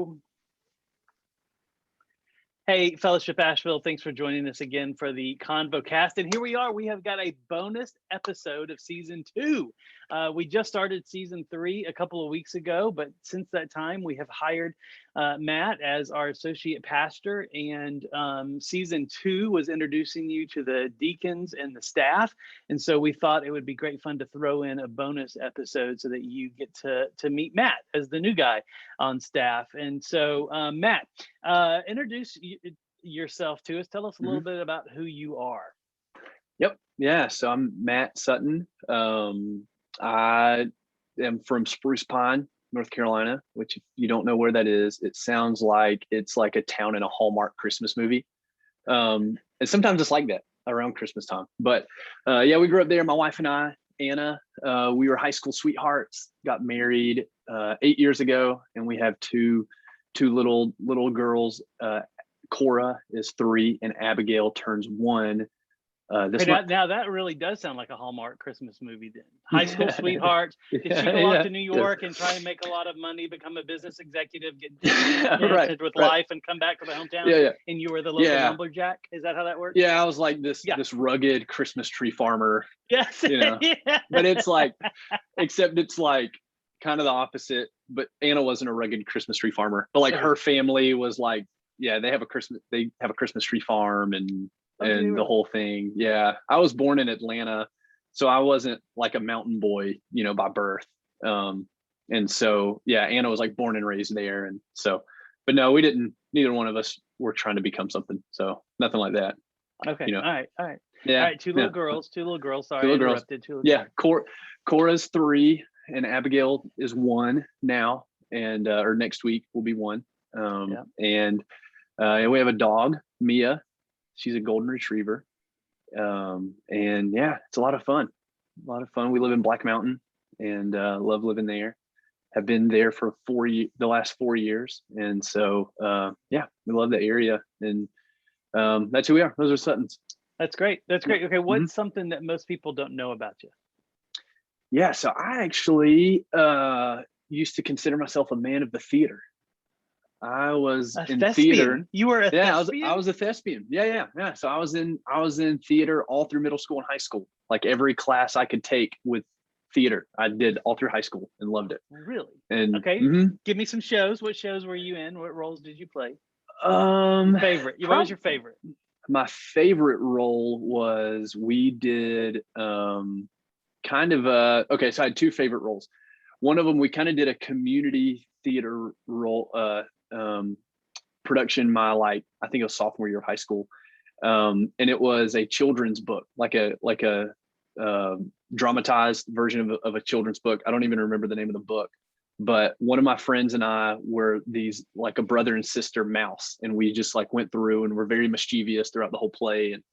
go. Hey, Fellowship Asheville, thanks for joining us again for the ConvoCast. And here we are. We have got a bonus episode of season 2. We just started season 3 a couple of weeks ago, but since that time, we have hired Matt as our associate pastor. And season 2 was introducing you to the deacons and the staff. And so we thought it would be great fun to throw in a bonus episode so that you get to meet Matt as the new guy on staff. And so, Matt, introduce yourself to us. Tell us a little bit about who you are. Yep. Yeah. So I'm Matt Sutton. I am from Spruce Pine, North Carolina, which if you don't know where that is, it sounds like it's like a town in a Hallmark Christmas movie. And sometimes it's like that around Christmas time. But yeah, we grew up there. My wife and I, Anna, we were high school sweethearts, got married 8 years ago, and we have two little girls. Cora is 3 and Abigail turns 1 this month. Now that really does sound like a Hallmark Christmas movie then. High school sweethearts. Did she go off to New York and try and make a lot of money, become a business executive, get with life and come back to the hometown? And you were the local lumberjack? Is that how that works? Yeah, I was like this rugged Christmas tree farmer. Yes. You know, but it's like, except it's like kind of the opposite. But Anna wasn't a rugged Christmas tree farmer, but like her family was like, they have a Christmas tree farm and the whole thing. Yeah. I was born in Atlanta, so I wasn't like a mountain boy, by birth. And so, Anna was like born and raised there. And so, but no, neither one of us were trying to become something. So nothing like that. Okay. All right. Yeah. All right. Two little girls. Sorry, two little I interrupted. Girls. Cora's 3 and Abigail is 1 now. And, or next week will be 1. And we have a dog, Mia. She's a golden retriever. And it's a lot of fun. We live in Black Mountain and love living there. Have been there for the last 4 years. And so, we love the area. And that's who we are. Those are Suttons. That's great. Okay, what's something that most people don't know about you? Yeah, so I actually used to consider myself a man of the theater. I was in theater. You were a thespian? I was a thespian. Yeah. So I was in theater all through middle school and high school. Like every class I could take with theater, I did all through high school and loved it. Really? And okay, give me some shows. What shows were you in? What roles did you play? Favorite. What was your favorite? My favorite role was we did so I had 2 favorite roles. One of them, we kind of did a community theater role production I think it was sophomore year of high school, and it was a children's book, like a dramatized version of a children's book. I don't even remember the name of the book, but one of my friends and I were these like a brother and sister mouse, and we just like went through and were very mischievous throughout the whole play, and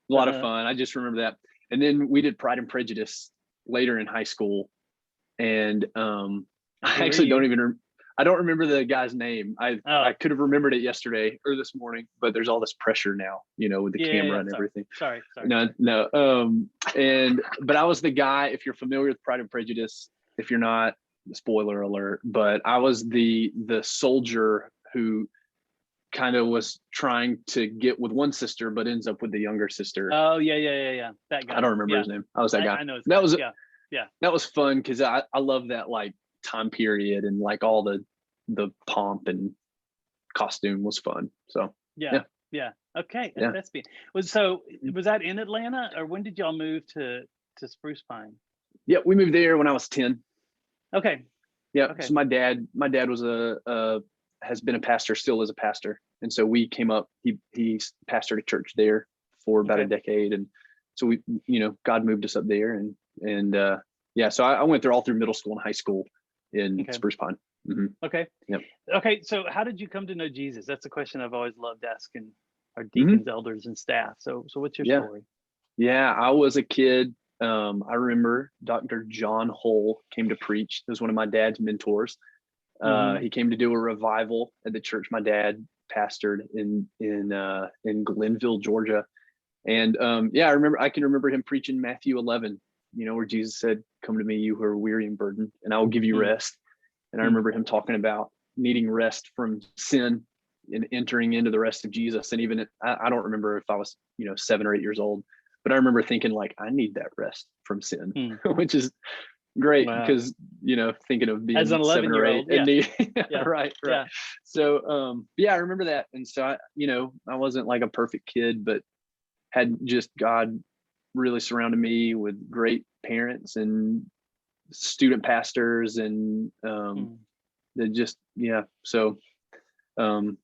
a lot of fun. I just remember that. And then we did Pride and Prejudice later in high school, and I actually I don't remember the guy's name. I could have remembered it yesterday or this morning, but there's all this pressure now, with the camera and everything. Sorry. No. But I was the guy, if you're familiar with Pride and Prejudice, if you're not, spoiler alert, but I was the soldier who kind of was trying to get with one sister, but ends up with the younger sister. Oh, yeah. That guy. I don't remember his name. I was that guy. I know that was that was fun because I love that like time period, and like all the pomp and costume was fun. So yeah. Okay. Yeah. That's was that in Atlanta, or when did y'all move to Spruce Pine? Yeah, we moved there when I was 10. Okay. Yeah. Okay. So my dad was has been a pastor, still is a pastor, and so we came up. He pastored a church there for about a decade, and so we God moved us up there, and so I went there all through middle school and high school in Spruce Pine. Okay. Yep. Okay. So how did you come to know Jesus? That's a question I've always loved asking our deacons, elders, and staff. So what's your story? Yeah, I was a kid. I remember Dr. John Hull came to preach. He was one of my dad's mentors. He came to do a revival at the church my dad pastored in Glenville, Georgia. And I can remember him preaching Matthew 11, where Jesus said, "Come to me, you who are weary and burdened, and I will give you rest." And I remember him talking about needing rest from sin and entering into the rest of Jesus. And even I don't remember if I was, 7 or 8 years old, but I remember thinking like, I need that rest from sin, which is great because, thinking of being as an 7 or 8 and yeah. right. Yeah. So, I remember that. And so I wasn't like a perfect kid, but had just God really surrounded me with great parents and student pastors and, that just, So, so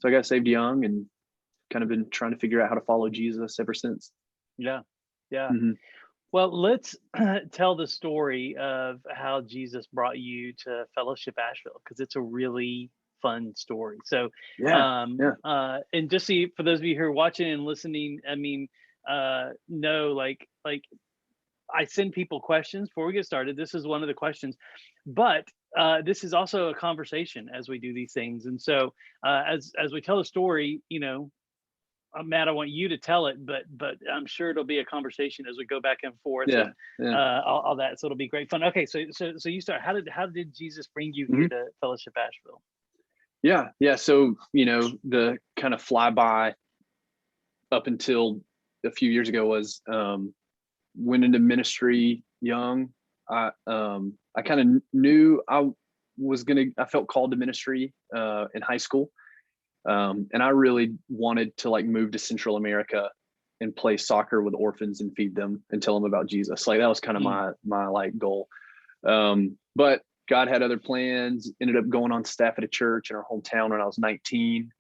I got saved young and kind of been trying to figure out how to follow Jesus ever since. Yeah. Mm-hmm. Well, let's tell the story of how Jesus brought you to Fellowship Asheville, because it's a really fun story. So, and just see, for those of you who are watching and listening, I mean, know like I send people questions before we get started. This is one of the questions, but this is also a conversation as we do these things. And so, as we tell the story, Matt, I want you to tell it, but I'm sure it'll be a conversation as we go back and forth and all that. So it'll be great fun. Okay, so you start. How did Jesus bring you here to Fellowship Asheville? Yeah. So the kind of flyby up until a few years ago was went into ministry young. I kind of knew I felt called to ministry in high school. And I really wanted to like move to Central America and play soccer with orphans and feed them and tell them about Jesus. Like that was kind of my like goal. But God had other plans, ended up going on staff at a church in our hometown when I was 19,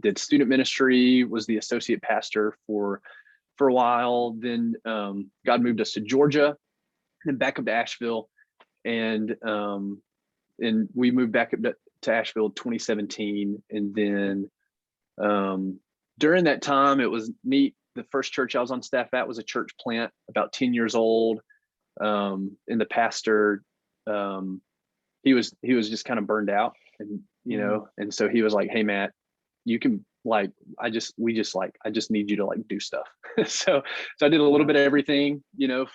did student ministry, was the associate pastor for a while. Then God moved us to Georgia, then back up to Asheville. And we moved back up to Asheville in 2017. And then during that time, it was neat. The first church I was on staff at was a church plant about 10 years old. And the pastor, he was just kind of burned out and, and so he was like, hey, Matt, you can like, I just need you to like do stuff. So I did a little bit of everything,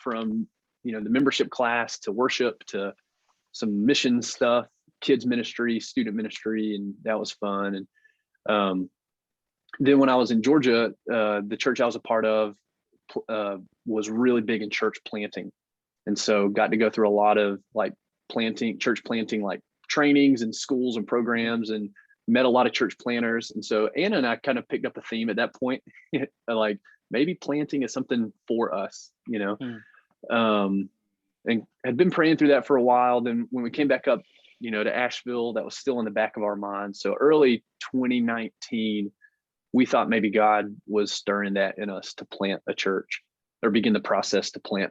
from, the membership class to worship to some mission stuff, kids ministry, student ministry, and that was fun. And then when I was in Georgia, the church I was a part of was really big in church planting. And so got to go through a lot of like church planting, like trainings and schools and programs, and met a lot of church planters. And so Anna and I kind of picked up a theme at that point, like maybe planting is something for us, and had been praying through that for a while. Then when we came back up, to Asheville, that was still in the back of our minds. So early 2019, we thought maybe God was stirring that in us to plant a church or begin the process to plant.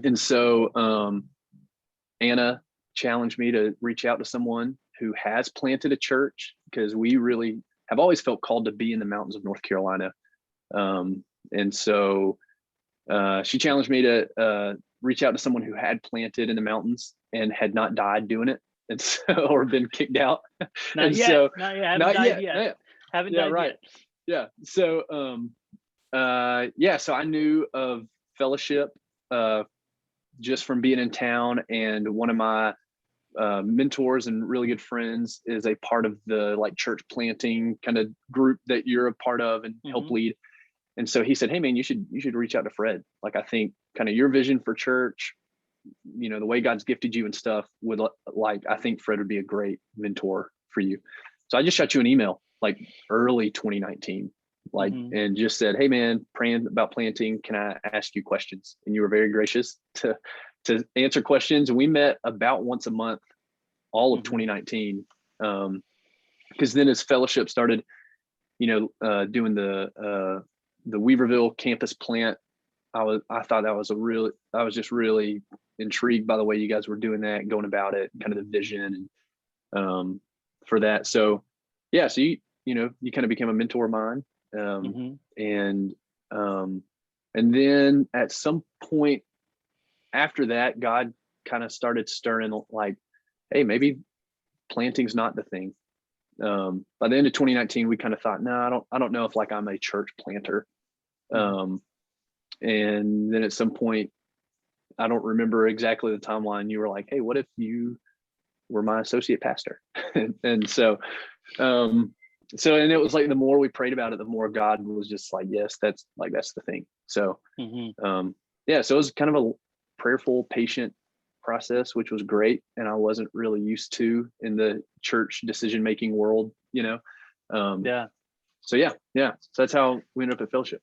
And so Anna challenged me to reach out to someone who has planted a church, because we really have always felt called to be in the mountains of North Carolina. And so she challenged me to reach out to someone who had planted in the mountains and had not died doing it, and so or been kicked out. Not yet. So Haven't died yet. Yeah. So so I knew of Fellowship just from being in town, and one of my mentors and really good friends is a part of the like church planting kind of group that you're a part of and help lead. And so he said, hey man, you should reach out to Fred. Like, I think kind of your vision for church, the way God's gifted you and stuff would I think Fred would be a great mentor for you. So I just shot you an email like early 2019, and just said, hey man, praying about planting, can I ask you questions? And you were very gracious to answer questions. And we met about once a month, all of 2019. Because then as Fellowship started, doing the Weaverville campus plant, I was just really intrigued by the way you guys were doing that, going about it, kind of the vision and for that. So so you kind of became a mentor of mine. And then at some point after that, God kind of started stirring like, hey, maybe planting's not the thing. By the end of 2019, we kind of thought, no, I don't know if like I'm a church planter. And then at some point, I don't remember exactly the timeline, you were like, hey, what if you were my associate pastor. And so, and it was like, the more we prayed about it, the more God was just like, yes, that's the thing. So, yeah, so it was kind of a prayerful, patient process, which was great. And I wasn't really used to in the church decision-making world, So yeah. So that's how we ended up at Fellowship.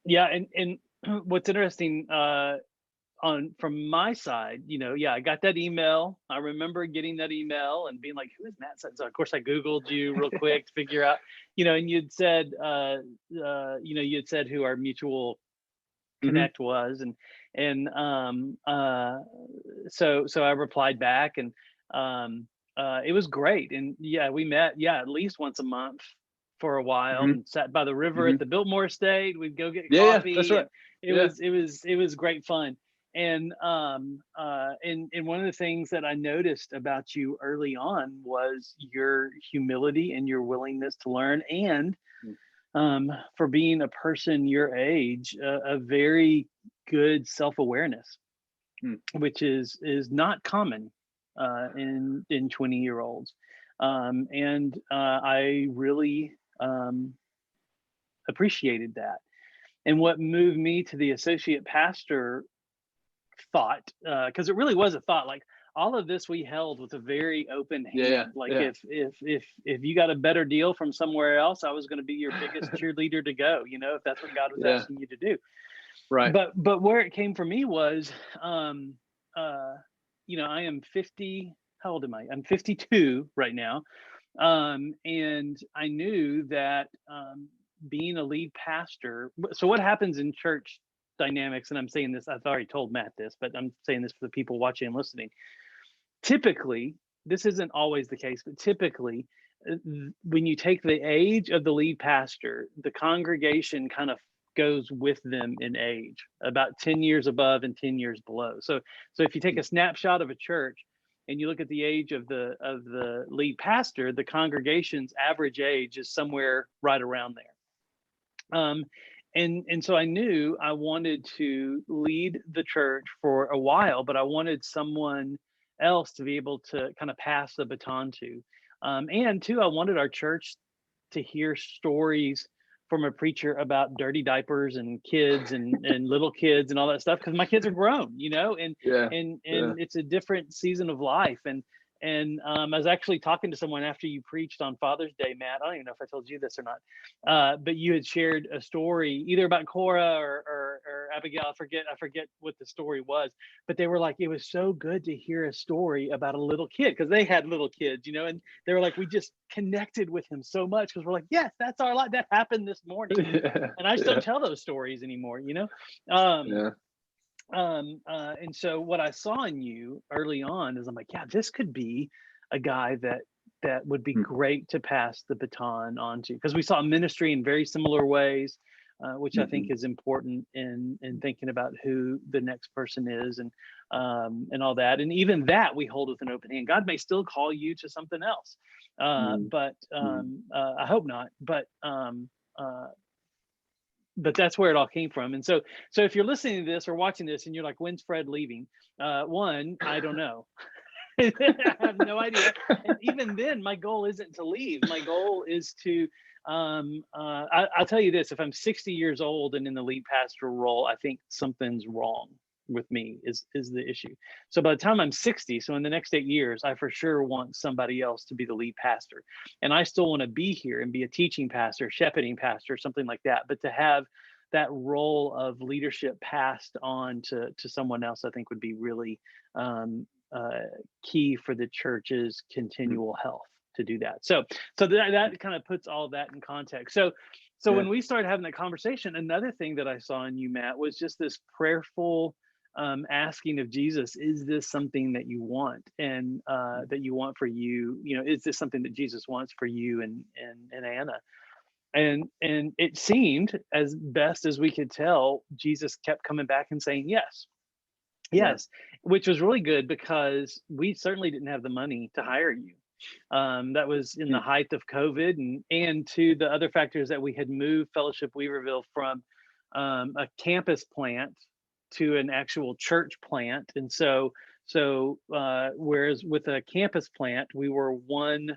Yeah. And what's interesting, from my side, I got that email. I remember getting that email and being like, who is Matt Sutton? So of course I Googled you real quick to figure out, and you'd said, who our mutual connect was. So I replied back, and it was great. And yeah, we met, at least once a month for a while, and sat by the river at the Biltmore Estate. We'd go get coffee. Yeah, that's right. It was great fun. And one of the things that I noticed about you early on was your humility and your willingness to learn, and for being a person your age, a very good self-awareness, which is not common in 20-year-olds. And I really appreciated that. And what moved me to the associate pastor thought, because it really was a thought, like all of this we held with a very open hand. If you got a better deal from somewhere else, I was going to be your biggest cheerleader to go, if that's what God was asking you to do. Right. But where it came for me was, I am 50. How old am I? I'm 52 right now. And I knew that being a lead pastor, so what happens in church dynamics, and I'm saying this, I've already told Matt this, but I'm saying this for the people watching and listening. Typically, this isn't always the case, but typically, when you take the age of the lead pastor, the congregation kind of goes with them in age, about 10 years above and 10 years below. So if you take a snapshot of a church and you look at the age of the lead pastor, the congregation's average age is somewhere right around there. And so I knew I wanted to lead the church for a while, but I wanted someone else to be able to kind of pass the baton to. And two, I wanted our church to hear stories from a preacher about dirty diapers and kids and little kids and all that stuff, because my kids are grown, and it's a different season of life. And I was actually talking to someone after you preached on Father's Day, Matt. I don't even know if I told you this or not, but you had shared a story either about Cora or Abigail. I forget what the story was, but they were like, it was so good to hear a story about a little kid, because they had little kids, and they were like, we just connected with him so much, because we're like, yes, that's our life. That happened this morning. And I just don't tell those stories anymore, and so what I saw in you early on is, I'm like, yeah, this could be a guy that would be great to pass the baton on to, because we saw ministry in very similar ways, which I think is important in thinking about who the next person is, and all that. And even that we hold with an open hand. God may still call you to something else, but I hope not. But that's where it all came from. And so if you're listening to this or watching this and you're like, when's Fred leaving? One, I don't know. I have no idea. And even then, my goal isn't to leave. My goal is to, I'll tell you this, if I'm 60 years old and in the lead pastoral role, I think something's wrong with me is the issue. So by the time I'm 60, so in the next 8 years, I for sure want somebody else to be the lead pastor. And I still want to be here and be a teaching pastor, shepherding pastor, something like that. But to have that role of leadership passed on to someone else, I think would be really key for the church's continual health to do that. So that kind of puts all that in context. So when we started having that conversation, another thing that I saw in you, Matt, was just this prayerful asking of Jesus, is this something that you want, and that you want for you? Is this something that Jesus wants for you and Anna? And it seemed, as best as we could tell, Jesus kept coming back and saying yes, which was really good, because we certainly didn't have the money to hire you. That was in the height of COVID, and to the other factors that we had moved Fellowship Weaverville from a campus plant to an actual church plant. And so So whereas with a campus plant, we were one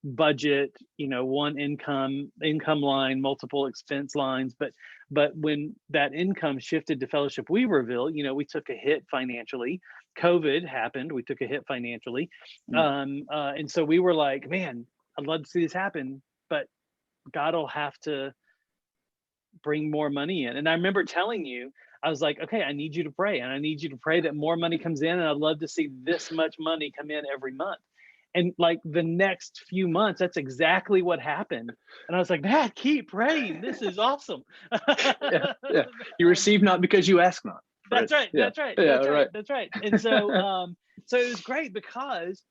budget, one income line, multiple expense lines. But when that income shifted to Fellowship Weaverville, we took a hit financially. COVID happened, we took a hit financially. And so we were like, man, I'd love to see this happen, but God will have to bring more money in. And I remember telling you, I was like, okay, I need you to pray, and I need you to pray that more money comes in, and I'd love to see this much money come in every month. And like the next few months, that's exactly what happened. And I was like, Matt, keep praying. This is awesome. Yeah. You receive not because you ask not. That's right. Yeah. That's right. Yeah, That's right. right. That's right. And so, so it was great because,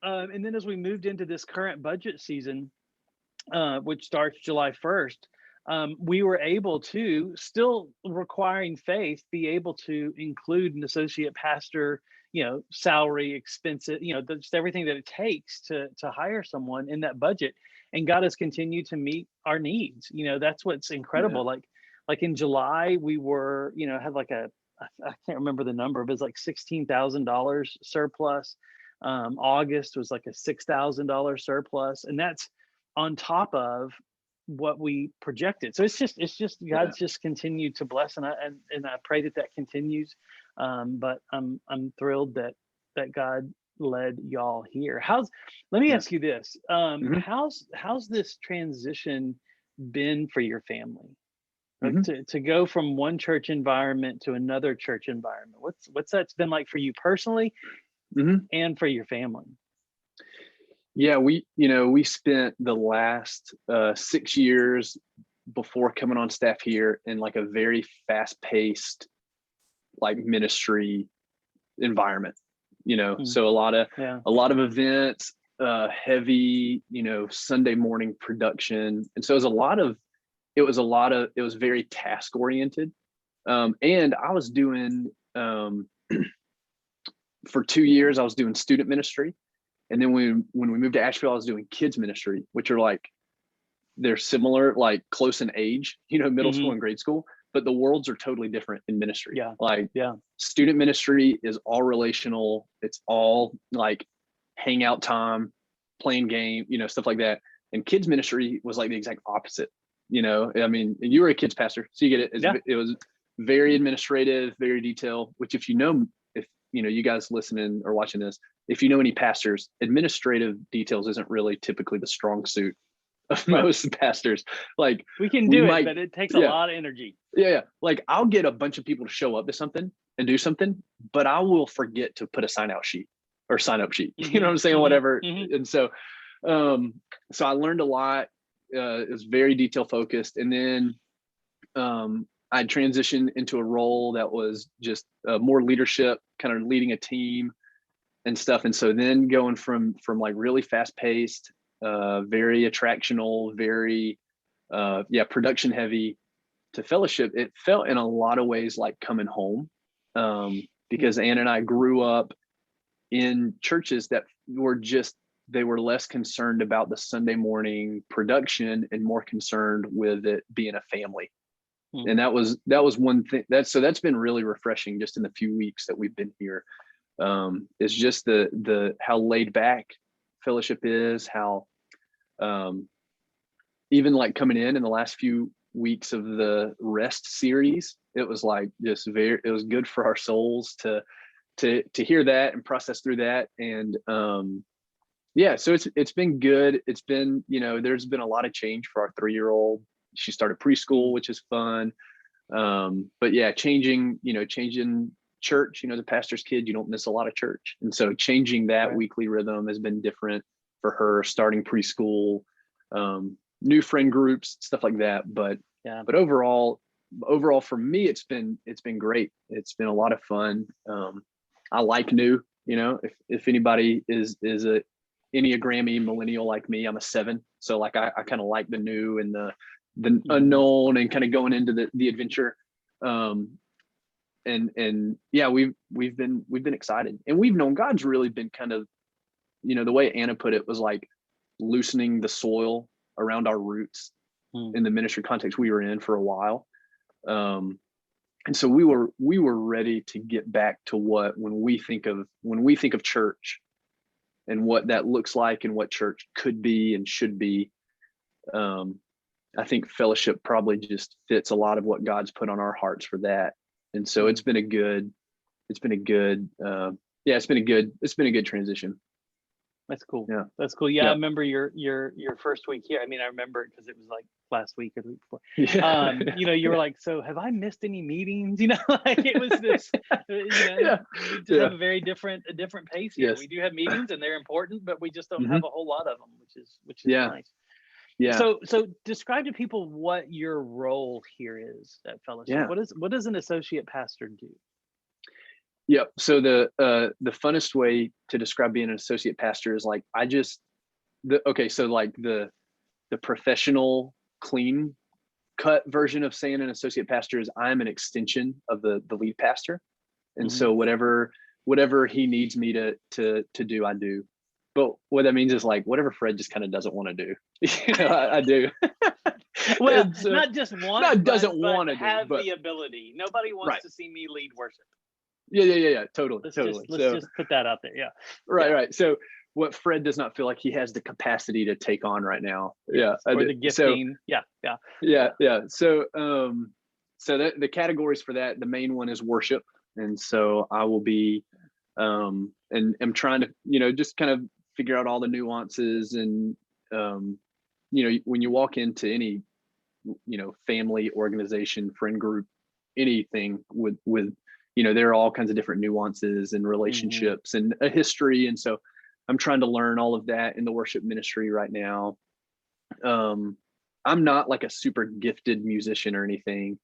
and then as we moved into this current budget season, which starts July 1st, we were able to, still requiring faith, be able to include an associate pastor, salary, expenses, just everything that it takes to hire someone in that budget. And God has continued to meet our needs. That's what's incredible. Yeah. Like in July, we were, had like I can't remember the number, but it's like $16,000 surplus. August was like a $6,000 surplus, and that's on top of what we projected. So it's just God's just continued to bless, and I pray that continues. But I'm thrilled that God led y'all here. Let me ask you this. How's this transition been for your family? Like to go from one church environment to another church environment. What's that's been like for you personally and for your family? Yeah, we spent the last 6 years before coming on staff here in like a very fast-paced like ministry environment. So a lot of events, heavy, Sunday morning production, and so it was very task oriented. And I was doing for 2 years I was doing student ministry. And then when we moved to Asheville, I was doing kids ministry, which are like, they're similar, like close in age, middle school and grade school, but the worlds are totally different in ministry. Yeah. Like student ministry is all relational. It's all like hangout time, playing game, stuff like that. And kids ministry was like the exact opposite. I mean, you were a kids pastor, so you get it. It was very administrative, very detailed, which if you guys listening or watching this, if you know any pastors, administrative details isn't really typically the strong suit of most pastors. Like we can do it, but it takes a lot of energy. Yeah. Like I'll get a bunch of people to show up to something and do something, but I will forget to put a sign up sheet. You know what I'm saying? Whatever. And so I learned a lot. It was very detail focused. And then I transitioned into a role that was just more leadership, kind of leading a team and stuff. And so then going from like really fast paced, very attractional, very production heavy to Fellowship, it felt in a lot of ways like coming home, because Ann and I grew up in churches that they were less concerned about the Sunday morning production and more concerned with it being a family. And that was one thing that's been really refreshing just in the few weeks that we've been here. It's just the how laid back Fellowship is, how even like coming in the last few weeks of the rest series, it was like it was good for our souls to hear that and process through that. And so it's been good. It's been, there's been a lot of change for our 3-year-old. She started preschool, which is fun. But yeah, changing church, the pastor's kid, you don't miss a lot of church. And so changing that weekly rhythm has been different for her, starting preschool, new friend groups, stuff like that. But overall for me, it's been great. It's been a lot of fun. I like new, if anybody is a Enneagrammy millennial like me, I'm a 7. So like, I kind of like the new and the unknown and kind of going into the adventure. And yeah, we've been excited, and we've known God's really been kind of, the way Anna put it was like loosening the soil around our roots in the ministry context we were in for a while. And so we were ready to get back to what, when we think of church and what that looks like and what church could be and should be. I think fellowship probably just fits a lot of what God's put on our hearts for that. And so it's been a good transition. That's cool. Yeah. That's cool. Yeah, Yeah. I remember your first week here. I mean, I remember it because it was like last week or the week before. Yeah. You know, you were like, so have I missed any meetings? You know, like it was this, you know, Yeah. we just have a very different pace here. Yes. We do have meetings and they're important, but we just don't have a whole lot of them, which is Yeah. nice. Yeah. So describe to people what your role here is at Fellowship. Yeah. What does an associate pastor do? Yep. So the funnest way to describe being an associate pastor is like, so like the professional clean cut version of saying an associate pastor is I'm an extension of the lead pastor. And so whatever he needs me to do, I do. But what that means is like whatever Fred just kind of doesn't want to do, I do. Well, not just want, not doesn't want to have do, but the ability. Nobody wants to see me lead worship. Yeah. Totally. Let's totally. Just put that out there. Yeah. Right. So what Fred does not feel like he has the capacity to take on right now. Yeah. Or the gifting. Yeah. So, so the categories for that, the main one is worship. And so I will be, and I'm trying to, just kind of figure out all the nuances and, when you walk into any, family, organization, friend group, anything with, there are all kinds of different nuances and relationships and a history. And so I'm trying to learn all of that in the worship ministry right now. I'm not like a super gifted musician or anything.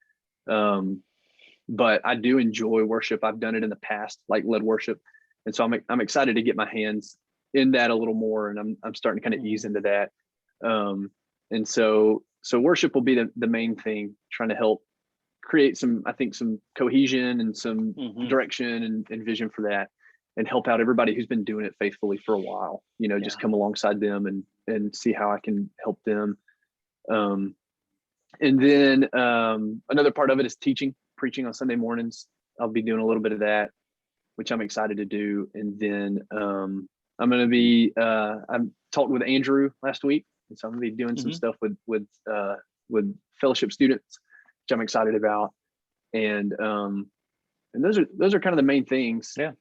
But I do enjoy worship. I've done it in the past, like led worship. And so I'm excited to get my hands in that a little more. And I'm starting to kind of ease into that. And so worship will be the main thing, trying to help create some cohesion and some direction and vision for that, and help out everybody who's been doing it faithfully for a while, just come alongside them and see how I can help them. And then another part of it is preaching on Sunday mornings. I'll be doing a little bit of that, which I'm excited to do. And then I'm going to be, I talked with Andrew last week. And so I'm going to be doing some stuff with fellowship students, which I'm excited about. And those are kind of the main things. Yeah.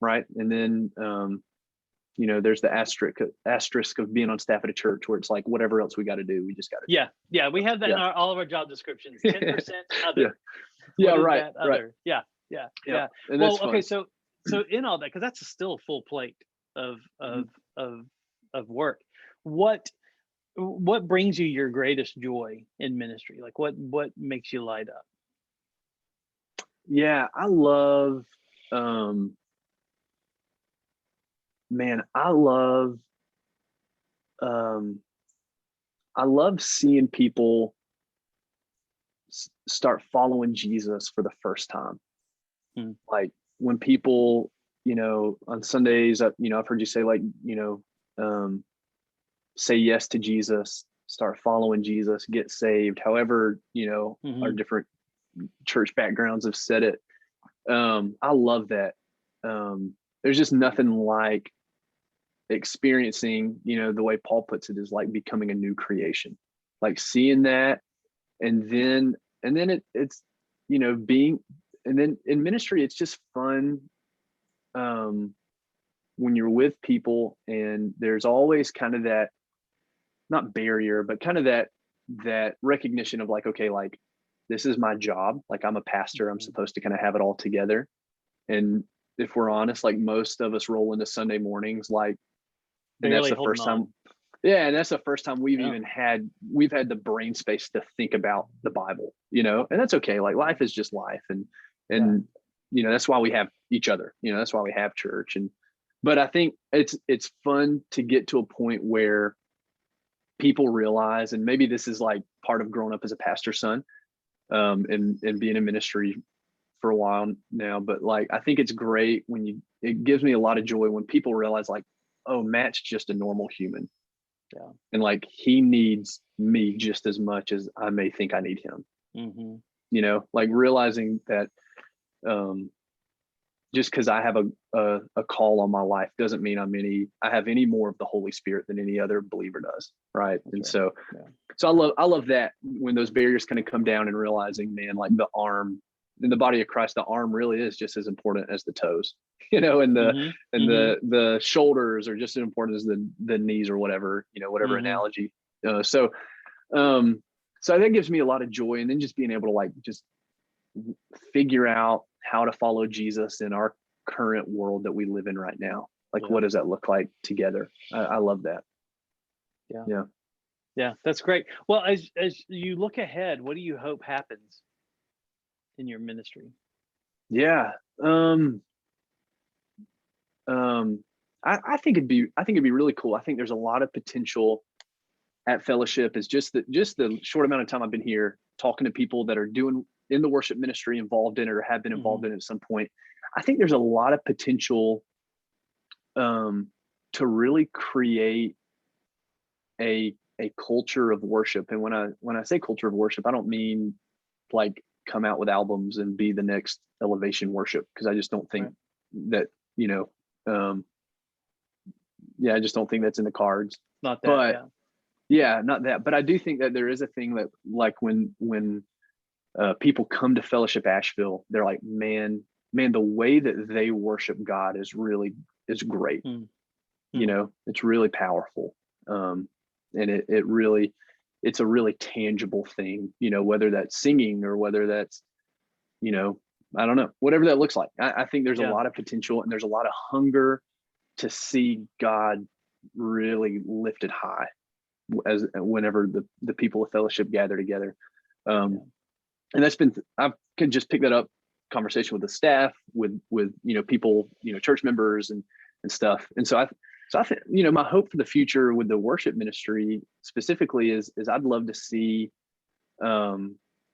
Right. And then, there's the asterisk of being on staff at a church where it's like, whatever else we got to do, we just got to. Yeah. We have that in all of our job descriptions, 10% other. Yeah. Right. Other. Yeah. And well, okay. So in all that, cause that's still a full plate of work. What brings you your greatest joy in ministry? Like what makes you light up? Yeah, I love, I love seeing people start following Jesus for the first time. Like when people, on Sundays, I've heard you say like, say yes to Jesus, start following Jesus, get saved, however, our different church backgrounds have said it. I love that. There's just nothing like experiencing, the way Paul puts it, is like becoming a new creation, like seeing that. And then it's, being, and then in ministry, it's just fun. When you're with people and there's always kind of that, not barrier, but kind of that recognition of like, okay, like this is my job. Like I'm a pastor, I'm supposed to kind of have it all together. And if we're honest, like most of us roll into Sunday mornings, like, and that's the first time. Yeah. And that's the first time we've had the brain space to think about the Bible, and that's okay. Like life is just life. And that's why we have each other, that's why we have church. But I think it's fun to get to a point where people realize, and maybe this is like part of growing up as a pastor's son, and being in ministry for a while now, but like, I think it's great it gives me a lot of joy when people realize like, oh, Matt's just a normal human. Yeah. And like, he needs me just as much as I may think I need him. like realizing that just because I have a call on my life doesn't mean I have any more of the Holy Spirit than any other believer does, right? That's And right. so Yeah. so I love that when those barriers kind of come down and realizing, man, like the arm in the body of Christ, the arm really is just as important as the toes, and the shoulders are just as important as the knees or whatever, whatever analogy. So that gives me a lot of joy, and then just being able to like just figure out how to follow Jesus in our current world that we live in right now. Like, what does that look like together? I love that. Yeah, that's great. Well, as you look ahead, what do you hope happens in your ministry? Yeah. I think it'd be really cool. I think there's a lot of potential at Fellowship. Is just the short amount of time I've been here talking to people that are doing in the worship ministry, involved in it, or have been involved in it at some point. I think there's a lot of potential to really create a culture of worship. And when I say culture of worship, I don't mean like come out with albums and be the next Elevation Worship, because I just don't think that, I just don't think that's in the cards. Not that, but not that. But I do think that there is a thing that, like, when people come to Fellowship Asheville, they're like, man, the way that they worship God is great. It's really powerful. And it's a really tangible thing, whether that's singing or whether that's, I don't know, whatever that looks like. I think there's a lot of potential, and there's a lot of hunger to see God really lifted high as whenever the people of Fellowship gather together. And that's been, I can just pick that up conversation with the staff, with people, church members and stuff. And so I think, my hope for the future with the worship ministry specifically is I'd love to see a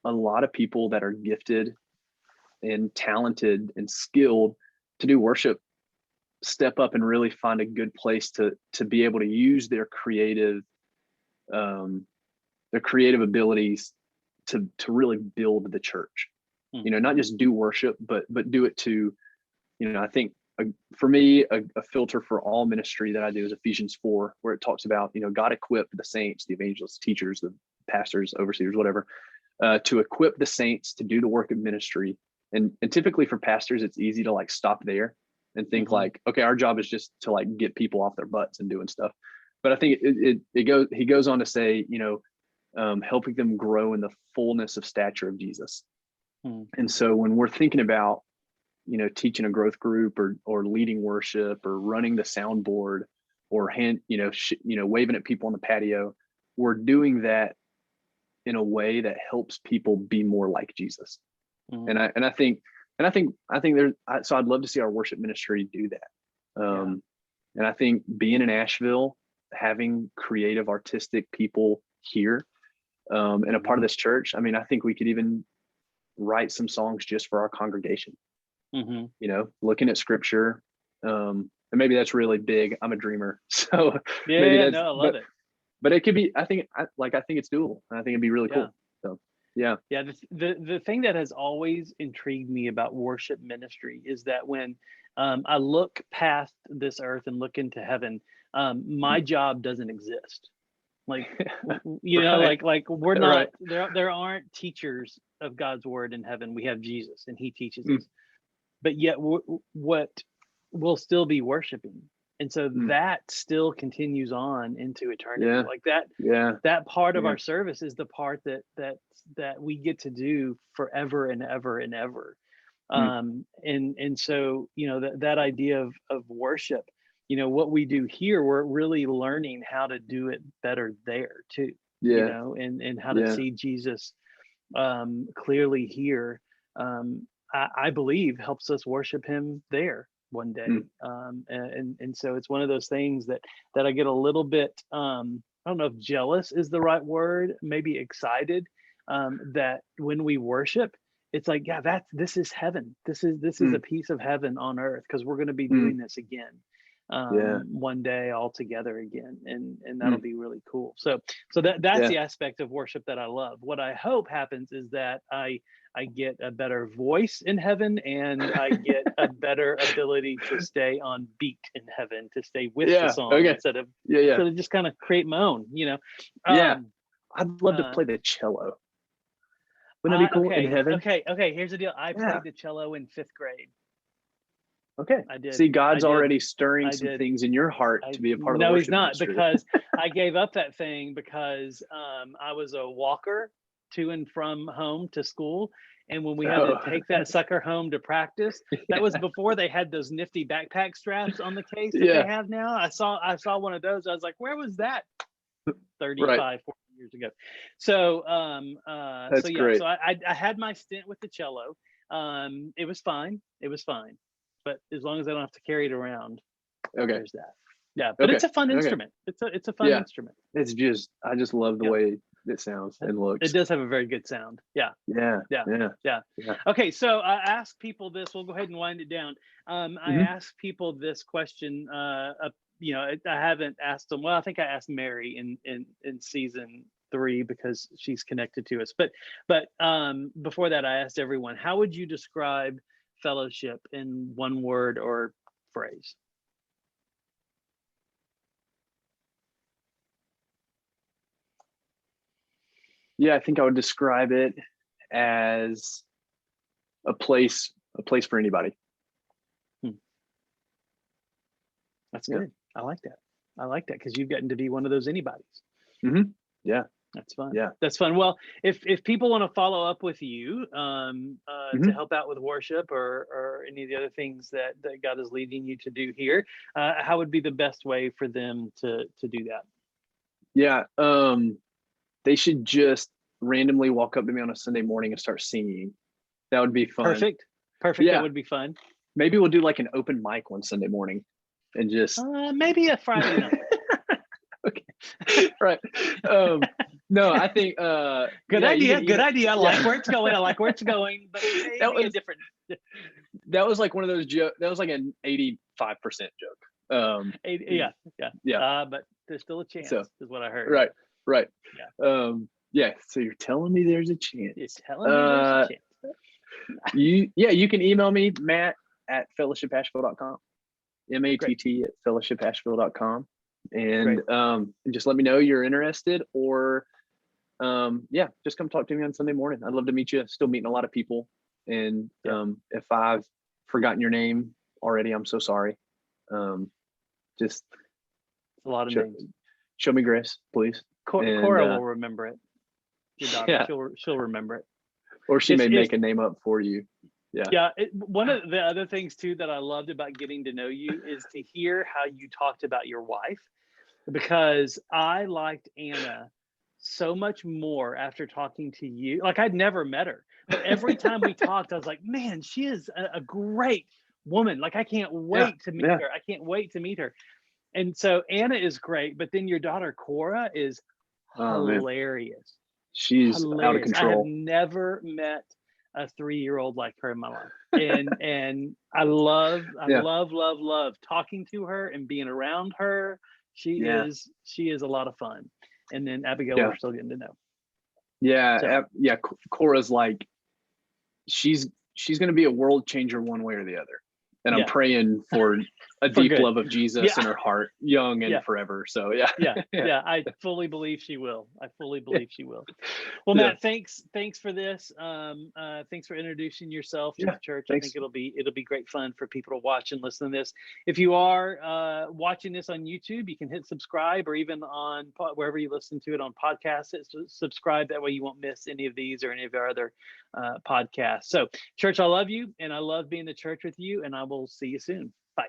lot of people that are gifted and talented and skilled to do worship step up and really find a good place to be able to use their creative abilities to really build the church. Not just do worship, but do it to, I think for me, a filter for all ministry that I do is Ephesians 4, where it talks about, God equipped the saints, the evangelists, teachers, the pastors, overseers, whatever, to equip the saints to do the work of ministry. And typically for pastors, it's easy to like stop there and think like, okay, our job is just to like get people off their butts and doing stuff. But I think he goes on to say, helping them grow in the fullness of stature of Jesus. And so when we're thinking about, teaching a growth group or leading worship or running the soundboard or waving at people on the patio, we're doing that in a way that helps people be more like Jesus. And I think there's, so I'd love to see our worship ministry do that. And I think being in Asheville, having creative, artistic people here, and a part of this church, I mean, I think we could even write some songs just for our congregation. Looking at scripture, and maybe that's really big. I'm a dreamer, so I love it. But it could be. I think it's doable, and I think it'd be really cool. So the thing that has always intrigued me about worship ministry is that when I look past this earth and look into heaven, my job doesn't exist. Like, like we're not there aren't teachers of God's word in heaven. We have Jesus, and he teaches us. But yet what we'll still be worshiping. And so that still continues on into eternity. Like that part of our service is the part that we get to do forever and ever and ever. And so, that idea of worship, what we do here, we're really learning how to do it better there too. And how to see Jesus clearly here. I believe helps us worship him there one day. And so it's one of those things that I get a little bit, I don't know if jealous is the right word, maybe excited, that when we worship, it's like, this is heaven. This is a piece of heaven on earth, because we're going to be doing this again. one day all together again, and that'll be really cool. So that's the aspect of worship that I love. What I hope happens is that I get a better voice in heaven, and I get a better ability to stay on beat in heaven, to stay with the song instead of just kind of create my own, I'd love to play the cello. Wouldn't that be cool in heaven? Okay. Here's the deal. I played the cello in 5th grade. Okay. I did. See, God's already stirring some things in your heart to be a part of the worship. No, he's not, ministry. because I gave up that thing because I was a walker to and from home to school. And when we had to take that sucker home to practice, that was before they had those nifty backpack straps on the case that they have now. I saw one of those. I was like, where was that 35, 40 years ago? So That's great. So I had my stint with the cello. It was fine. But as long as I don't have to carry it around, there's that. Yeah, but it's a fun instrument. It's a fun instrument. It's just, I just love the way it sounds and looks. It does have a very good sound. Yeah. Okay, so I ask people this. We'll go ahead and wind it down. I ask people this question. I haven't asked them. Well, I think I asked Mary in season 3 because she's connected to us. But before that, I asked everyone, how would you describe fellowship in one word or phrase? Yeah, I think I would describe it as a place for anybody. That's good. I like that because you've gotten to be one of those anybody's. Yeah. That's fun. Yeah, that's fun. Well, if people want to follow up with you to help out with worship or any of the other things that God is leading you to do here, how would be the best way for them to do that? Yeah, they should just randomly walk up to me on a Sunday morning and start singing. That would be fun. Perfect. Yeah. That would be fun. Maybe we'll do like an open mic one Sunday morning and just maybe a Friday night. Okay. Right. No, I think good idea. I like where it's going. But that was different. That was like one of those jokes. That was like an 85% joke. 80, but there's still a chance, is what I heard. Right. Yeah. So you're telling me there's a chance. You're telling me there's a chance. You can email me, matt@fellowshipasheville.com, matt@fellowshipasheville.com. And just let me know you're interested, or just come talk to me on Sunday morning. I'd love to meet you. Still meeting a lot of people, and if I've forgotten your name already, I'm so sorry. Just a lot of names. Show me grace, please. Cora will remember it. Your daughter, she'll remember it, or she may make a name up for you. One of the other things too that I loved about getting to know you is to hear how you talked about your wife, because I liked Anna so much more after talking to you. Like, I'd never met her, but every time we talked, I was like, man, she is a great woman. Like, I can't wait to meet her. I can't wait to meet her. And so Anna is great, but then your daughter Cora is hilarious. Man. She's out of control. I have never met a 3-year-old like her in my life, and I love talking to her and being around her. She is a lot of fun. And then Abigail, we're still getting to know. Cora's like, she's going to be a world changer one way or the other. And I'm praying for a deep love of Jesus in her heart, young and forever. So I fully believe she will. Well, Matt, thanks for this. Thanks for introducing yourself to the church. Thanks. I think it'll be great fun for people to watch and listen to this. If you are watching this on YouTube, you can hit subscribe, or even on wherever you listen to it on podcasts, subscribe. That way you won't miss any of these or any of our other podcasts. So, church, I love you, and I love being the church with you, and I will see you soon. Bye.